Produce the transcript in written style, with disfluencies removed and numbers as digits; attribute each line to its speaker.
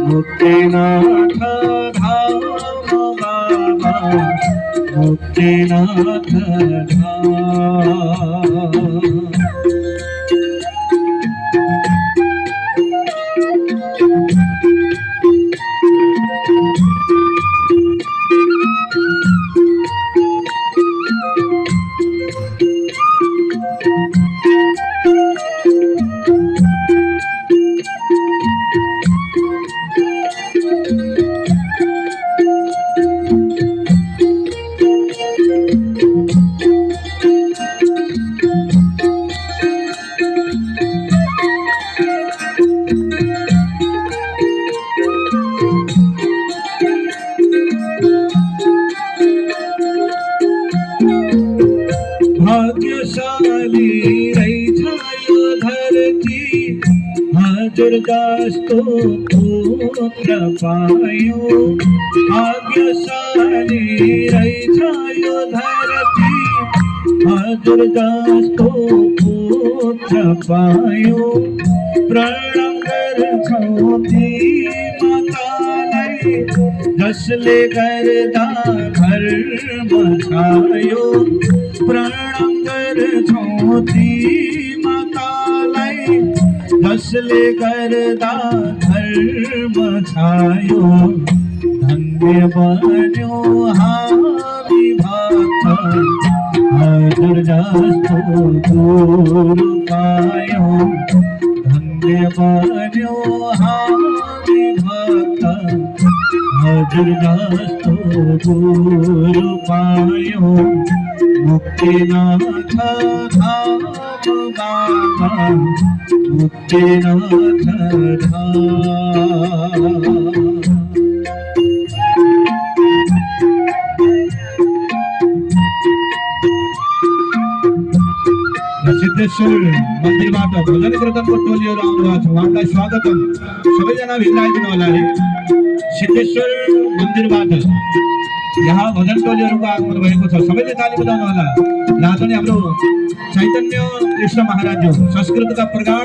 Speaker 1: मुक्तिनाथ धाम बाबा मुक्तिनाथ धाम। भाग्यशाली रही छायो धरती दुर्गास को पुत्र पायो। भाग्यशाली रही छायो धरती दुर्गास को पुत्र पायो। प्रणाम कर छोटी माता लई जसले गर्दा घर बछायो। प्रणाम कर छोटी माता लई जसले गर्दा घर बछायो। धन्य बन्यो हावी भक्त दुर्जास्तो दूर पायो। धन्य बन्यो हावी भक्त दुर्गास्तो दूर पायो। मुक्तिनाथ धाम बाबा मुक्तिनाथ धाम। सिद्धेश्वर मंदिर बाट भजन कीर्तन को टोलिएर आउनुभएको छ। उहाँलाई स्वागतम। सबैजना भित्राइदिनु होला है। सिद्धेश्वर मन्दिरबाट यहाँ भजन टोलीहरूको आगमन भएको छ। सबैले ताली बजाउनु होला। आदरणीय हाम्रो चैतन्य कृष्ण महाराज संस्कृतका प्रगाढ